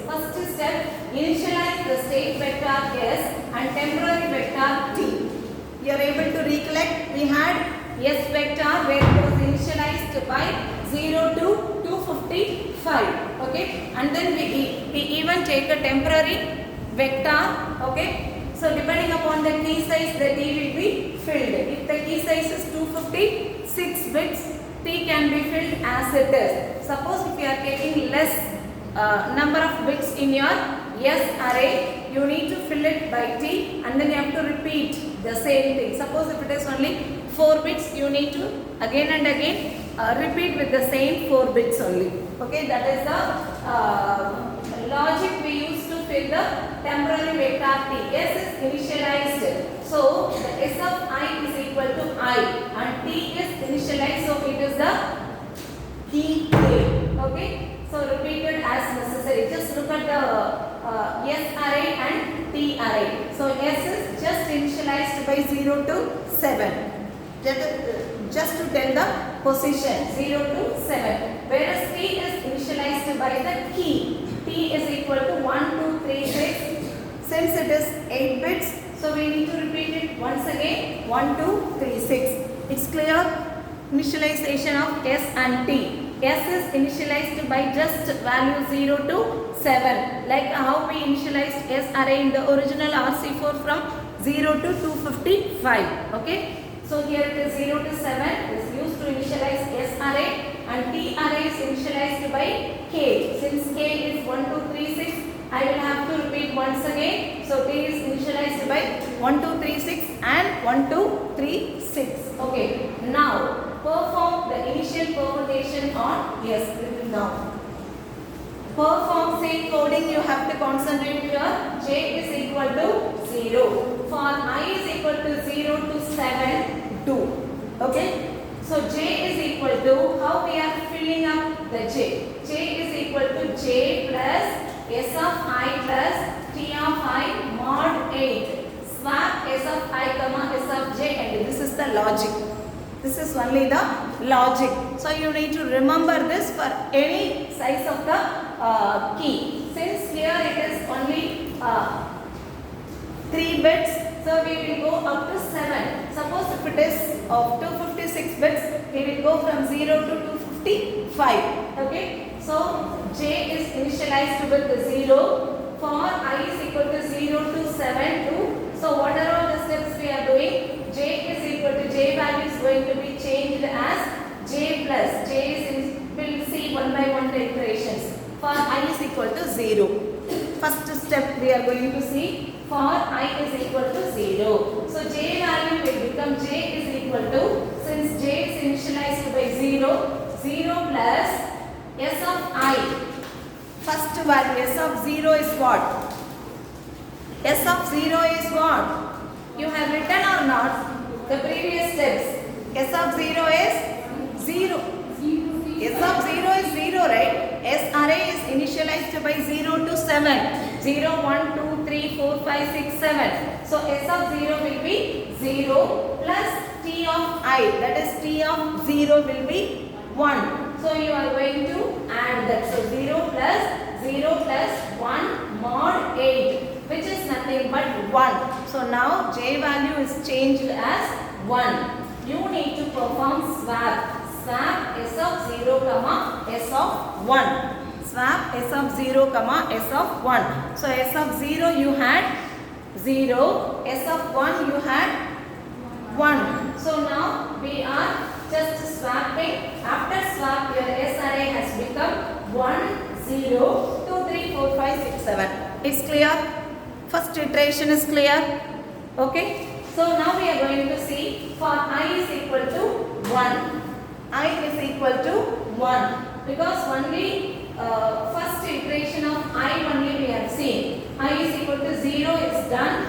First step, initialize the state vector S and temporary vector T. You are able to recollect, we had S vector where it was initialized by 0 to 255. Okay, and then we even take a temporary vector. Okay, so depending upon the key size, the T will be filled. If the key size is 256 bits, T can be filled as it is. Suppose if you are taking less number of bits in your S array, you need to fill it by T and then you have to repeat the same thing. Suppose if it is only 4 bits, you need to again and again repeat with the same 4 bits only. Okay, that is the logic we use to fill the temporary vector T. S is initialized, so the S of I is equal to I and T is initialized, so it is the key K. Okay, so repeat it as necessary. Just look at the S array and T array. So S is just initialized by 0 to 7. Just to tell the position 0 to 7. Whereas T is initialized by the key. T is equal to 1, 2, 3, 6. Since it is 8 bits, so we need to repeat it once again. 1, 2, 3, 6. It's clear? Initialization of S and T. S is initialized by just value 0 to 7. Like how we initialized S array in the original RC4 from 0 to 255. Okay. So here it is 0 to 7 is used to initialize S array and T array is initialized by K. Since K is 1, 2, 3, 6, I will have to repeat once again. So T is initialized by 1, 2, 3, 6 and 1, 2, 3, 6. Okay. Now perform the initial permutation on S. Now perform same coding, you have to concentrate here. J is equal to 0. For I is equal to 0 to 7, 2. Okay. So J is equal to, how we are filling up the J? J is equal to J plus S of I plus T of I mod 8. Swap S of I comma S of J, and this is the logic. This is only the logic. So you need to remember this for any size of the key. Since here it is only 3 bits, so we will go up to 7. Suppose if it is of 256 bits, we will go from 0 to 255. Okay. So J is initialized with the 0. For I is equal to 0 to 7, 2. So what are all the steps we are doing? J is equal to J value is going to be changed as J plus. J is will see one by one the iterations. For I is equal to 0. First step we are going to see. For I is equal to 0. So J value will become J is equal to, since J is initialized by 0, 0 plus S of I. First value S of 0 is what? S of 0 is what? You have written or not? The previous steps. S of 0 is 0. S of 0 is 0, right? S array is initialized by 0 to 7. 0, 1, 2, 3, 4, 5, 6, 7. So S of 0 will be 0 plus T of I. That is T of 0 will be 1. So you are going to add that. So 0 plus 1 mod 8, which is nothing but 1. So now J value is changed as 1. You need to perform swap. Swap S of 0 comma S of 1. Swap S of 0 comma S of 1. So S of 0 you had 0. S of 1 you had 1. So now we are just swapping. After swap, your S array has become 1, 0, 2, 3, 4, 5, 6, 7. It's clear? First iteration is clear? Okay. So now we are going to see for I is equal to 1. I is equal to 1 because only first iteration of I only we have seen. I is equal to 0 is done.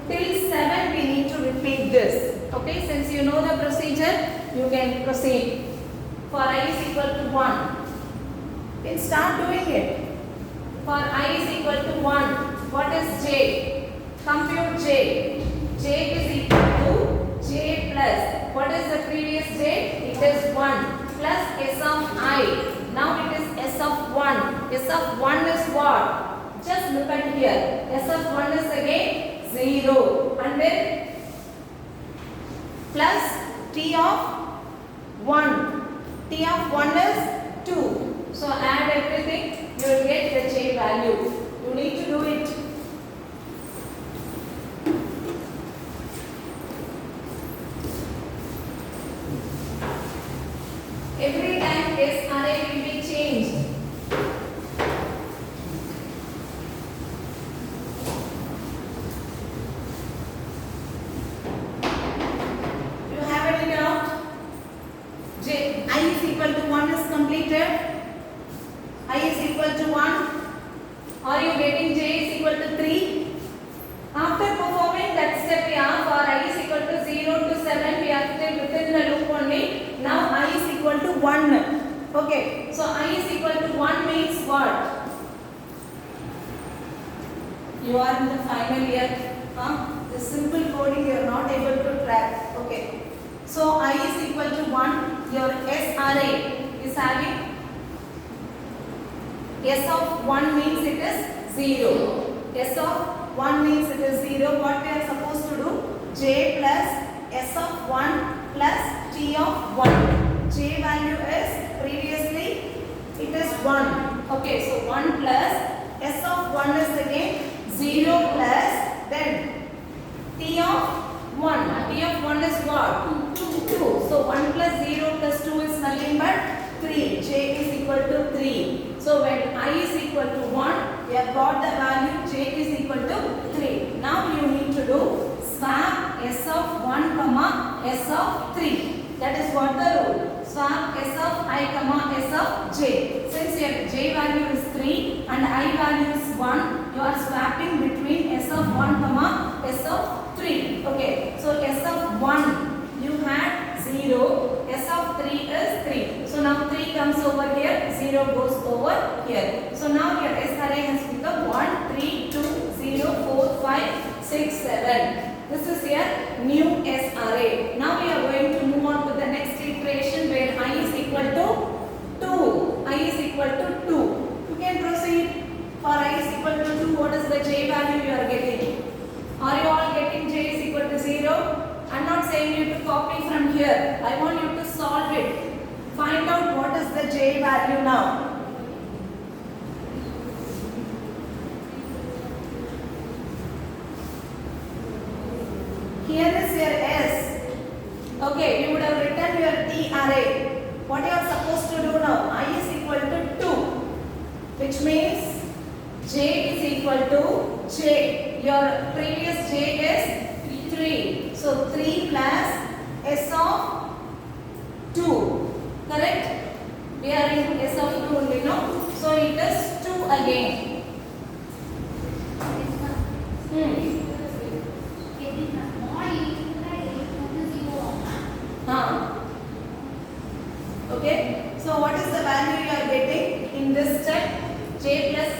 Till 7 we need to repeat this. Okay, since you know the procedure, you can proceed. For I is equal to 1. Then start doing it. For I is equal to 1. What is J? Compute J. J is equal to J plus. What is the previous J? It is 1 plus S of I. Now it is S of 1. S of 1 is what? here. S of 1 is again 0 and then plus T of 1. T of 1 is 2. So add everything, you will get the J value. You need to do it. Every time S array will be changed. Do you have any doubt? I is equal to 1 is completed. I is equal to 1. Are you getting J is equal to 3? After performing that step, yeah, for I is equal to 0 to 7, we are still within the loop only. Now I is equal to 1. Okay, so I is equal to 1 means what? You are in the final year. The simple coding you are not able to track. Okay, so I is equal to 1. Your S array is having S of 1 means it is 0. S of 1 means it is 0. What we are supposed to do? J plus S of 1 plus T of 1. J value is previously it is 1. Okay, so 1 plus S of 1 is again 0 plus then T of 1. T of 1 is what? 2. So 1 plus 0 plus 2 is nothing but 3. J is equal to 3. So when I is equal to 1, we have got the value J is equal to 3. Now you need to do swap S of 1 comma S of 3. That is what the rule. Swap S of I comma S of J. Since your J value is 3 and I value is 1, you are swapping between S of 1 comma S of 3. Okay. So S of 1 you had 0. S of 3 is 3. So now 3 comes over here, 0 goes over here. So now your S array has become 1, 3, 2, 0, 4, 5, 6, 7. This is your new S array. Now we are going to move on to the next iteration where I is equal to 2. I is equal to 2. You can proceed. For I is equal to 2, what is the J value you are getting? Are you all getting J is equal to 0? I am not saying you to copy from here. I want you to solve it. Find out what is the J value now. Here is your S. Okay, you would have written your T array. What you are supposed to do now? I is equal to 2, which means J is equal to J. Your previous J is 3. So 3 plus S of 2. Correct? We are in S of 2 only, no? So it is 2 again. Okay. So what is the value you are getting in this step? J plus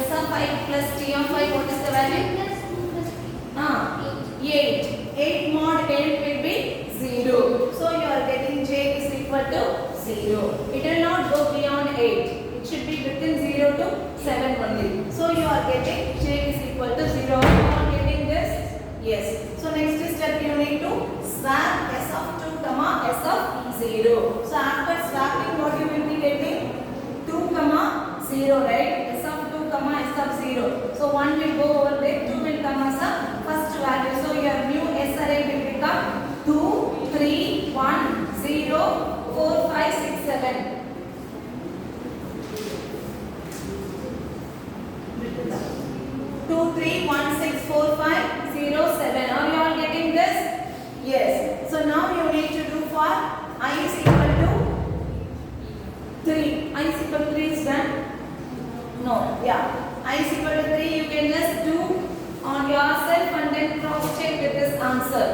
S of 5 plus T of 5. What is the value? 8. 8 mod 8 will be 0. So you are getting J is equal to 0. It will not go beyond 8. It should be within 0 to 7 only. So you are getting J is equal to 0. You are getting this? Yes. So next step you need to swap S of 2 comma S of 0. So after swapping what you will be getting? 2 comma 0, right? S of 2 comma S of 0. So 1 will go over there, 2 will come as a first value. So your new S array will become 2, 3, 1, 0, 4, 5, 6, 7. 2, 3, 1, 6, 4, 5, 0, 7. Are you all getting this? Yes. So now you need to do for I is equal to 3. I is equal to 3 is done? No. Yeah. I is equal to 3. You can just do on yourself and then cross check with this answer.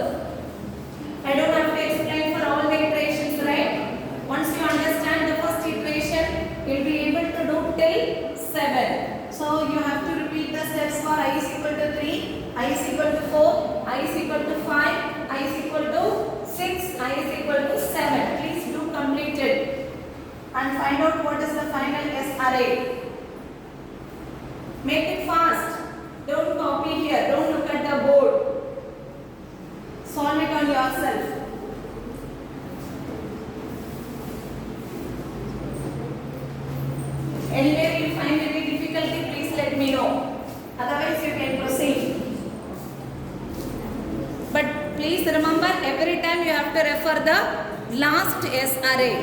I don't have to explain for all the iterations, right? Once you understand the first iteration, you will be able to do till 7. So you have to repeat the steps for I is equal to 3, I is equal to 4, I is equal to 5, I is equal to 6, I is equal to 7. Please do complete it and find out what is the final S array. Make it fast. Don't copy here. Don't look at the board. Solve it on yourself. Anywhere you find any difficulty, please let me know. Otherwise, you can proceed. But please remember, every time you have to refer the last S array.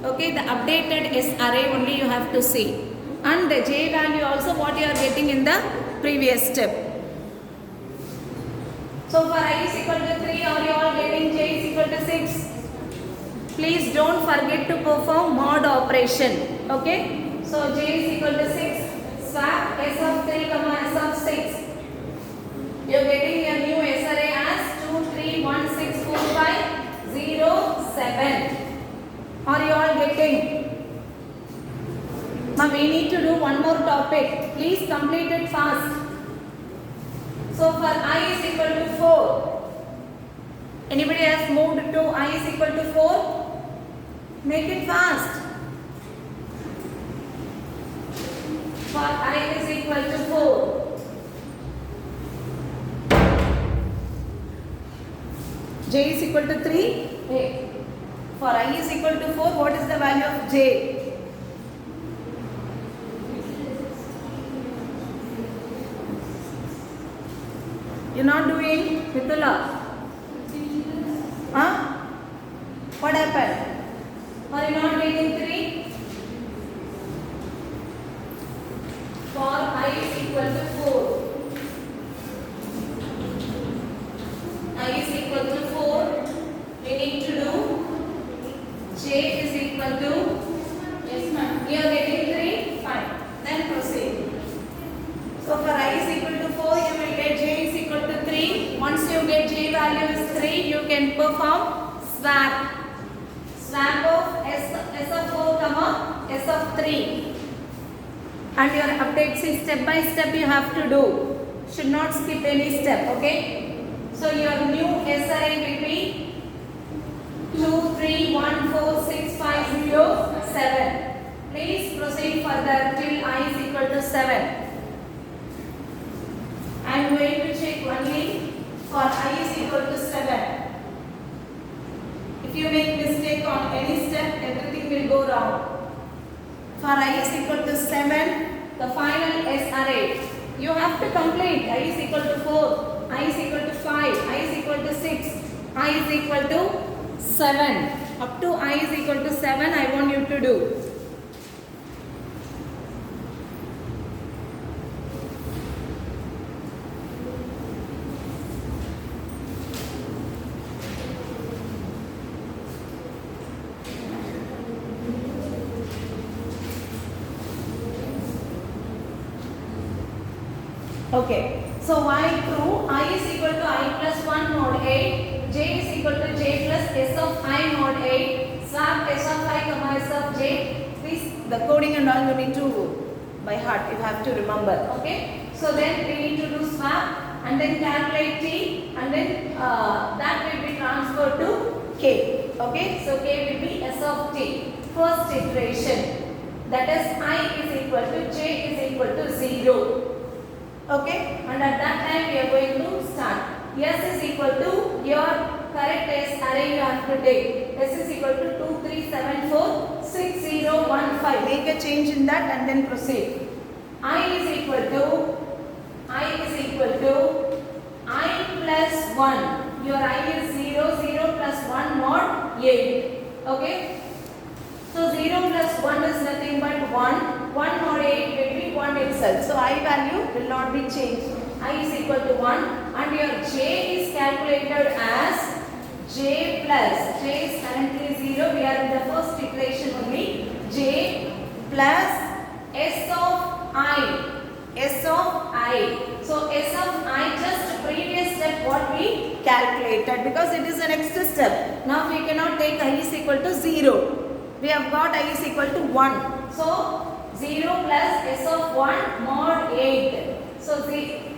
Okay, the updated S array only you have to see. And the J value also what you are getting in the previous step. So for I is equal to 3, are you all getting J is equal to 6? Please don't forget to perform mod operation. Okay. So J is equal to 6. Swap S of 3, S of 6. You are getting a new S array as 2, 3, 1, 6, 4, 5, 0, 7. Are you all getting? Now we need to do one more topic. Please complete it fast. So for I is equal to 4. Anybody has moved to I is equal to 4? Make it fast. For I is equal to 4. J is equal to 3. A. For I is equal to 4, what is the value of J? You're not doing Mithula? Huh? What happened? Are you not getting 3? For I is equal to 4. I is equal to 4. We need to do J is equal to, yes ma'am, you are getting 3? Fine. Then proceed. So for I is equal to 4, you will get J is equal to 3. Once you get J value is 3, you can perform swap. Swap of S of 4, S of 3. And your update, see, step by step you have to do. Should not skip any step, okay? So your new S array will be 2, 3, 1, 4, 6, 5, 0, 7. Please proceed further till I is equal to 7. I am going to check only for I is equal to 7. If you make mistake on any step, everything will go wrong. For I is equal to 7, the final S array. You have to complete. I is equal to 4, I is equal to 5, I is equal to 6, I is equal to 7. Up to I is equal to 7, I want you to do. Okay, so why true? I is equal to I plus 1 mod 8, J is equal to J plus S of I mod 8, swap S of I, S of J. Please, the coding and all you need to by heart, you have to remember. Okay, so then we need to do swap and then calculate T and then that will be transferred to K. Okay, so K will be S of T. First iteration, that is I is equal to J is equal to 0. Okay, and at that time we are going to start. S is equal to your correct S array you have to take. S is equal to 2, 3, 7, 4, 6, 0, 1, 5. Make a change in that and then proceed. I is equal to I plus 1. Your I is 0, 0 plus 1 mod 8. Okay. So 0 plus 1 is nothing but 1. 1 mod 8 will be 1 itself. So I value will not be changed. I is equal to 1 and your J is calculated as J plus. J is currently 0. We are in the first iteration only. J plus S of I. S of I. So S of I, just previous step what we calculated because it is the next step. Now we cannot take I is equal to 0. We have got I is equal to 1. So 0 plus S of 1 mod 8. So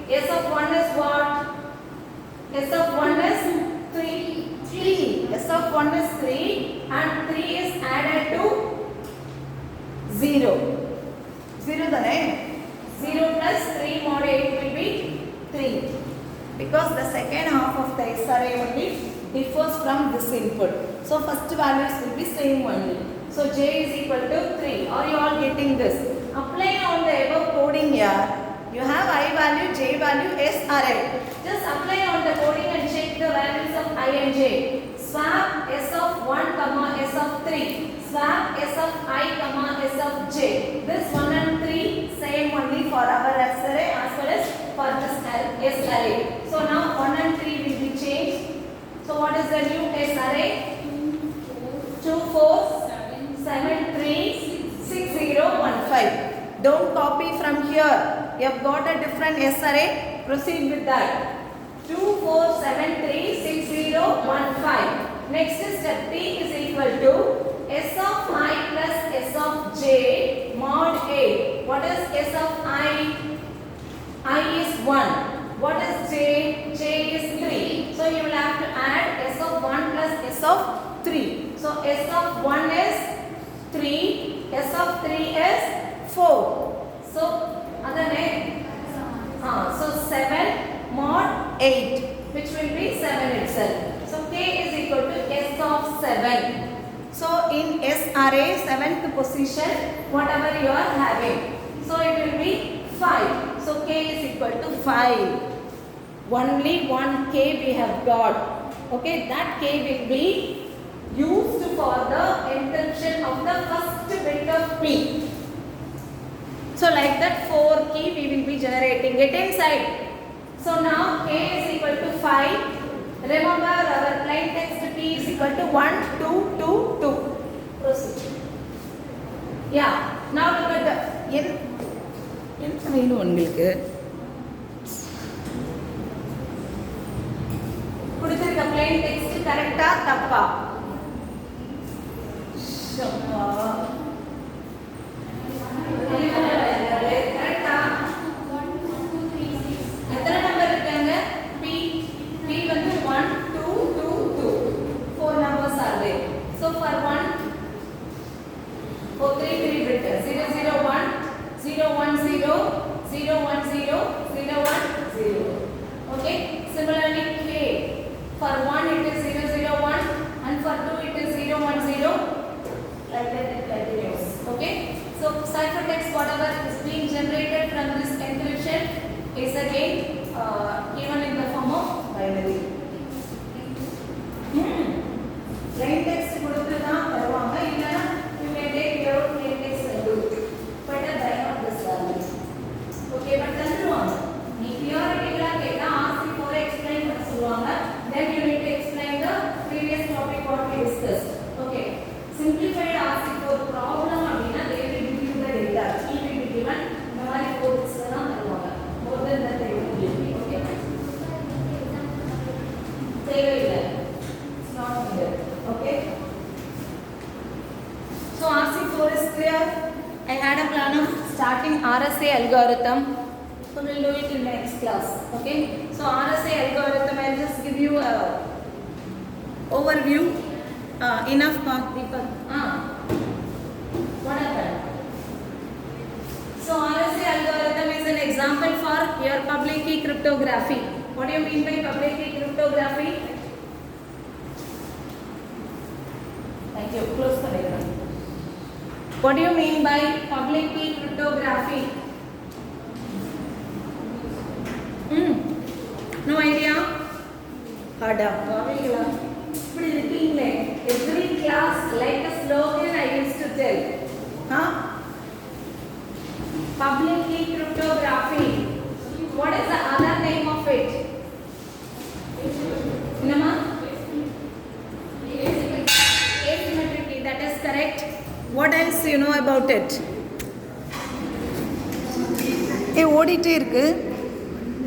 S of 1 is what? S of 1 is 3. S of 1 is 3 and 3 is added to 0. 0 the name. 0 plus 3 mod 8 will be because the second half of the S array only differs from this input. So first values will be same only. So j is equal to 3. Are you all getting this? Apply on the above coding here. You have I value, j value, S array. Just apply on the coding and check the values of I and j. Swap S of 1 comma S of 3. Swap S of I comma S of j. This 1 and 3 same only for our S array as well as for this S array. So now 1 and 3 will be changed. So what is the new S array? 2, 4, 7, 3, 6, 0, 1, 5. Don't copy from here. You have got a different S array. Proceed with that. 2, 4, 7, 3, 6, 0, 1, 5. Next step T is equal to S of I plus S of j mod A. What is S of I? I is 1. What is j? J is 3. So you will have to add S of 1 plus S of 3. So S of 1 is 3. S of 3 is 4. So other name. So 7 mod 8, which will be 7 itself. So K is equal to S of 7. So in S array, 7th position, whatever you are having. So it will be 5. So K is equal to 5. Only one K we have got. Okay, that K will be used for the encryption of the first bit of P. So like that 4 key we will be generating it inside. So now K is equal to 5. Remember our plain text P is equal to 1, 2, 2, 2. Proceed. Yeah. Now look at the கொடுத்திருக்க plain text கரெக்ட்டா தப்பா? Ciphertext whatever is being generated from this encryption is again given in the form of binary. Plain text கொடுத்து தான் தருவாங்க. இல்லனா you can take your plain text and do it. Better by not this value. Okay, but தந்துருவாங்க. நீ theoretically கேட்டா RC4 explain பண்ண சொல்லுவாங்க. Then you need to explain the previous topic what we discussed. Okay. Simplified RC4 problem அப்படினா they will give you the data. It will be given இந்த மாதிரி codes எல்லாம் தருவாங்க. More than that they will give you. Okay. தேவையில்லை. It's not needed. Okay. So RC4 is clear. I had a plan of starting RSA algorithm. So we'll do it in next class. Okay. So RSA algorithm, I'll just give you a overview. Enough people. What happened? So RSA algorithm is an example for your public key cryptography. What do you mean by public key cryptography? Thank you. Close the door. What do you mean by public key cryptography? No idea? Hard up. Every class like a slogan I used to tell. Public key cryptography. What is the other name of it? Nama? Asymmetric key. That is correct. What else you know about it? ஓடிட்டே இருக்கு.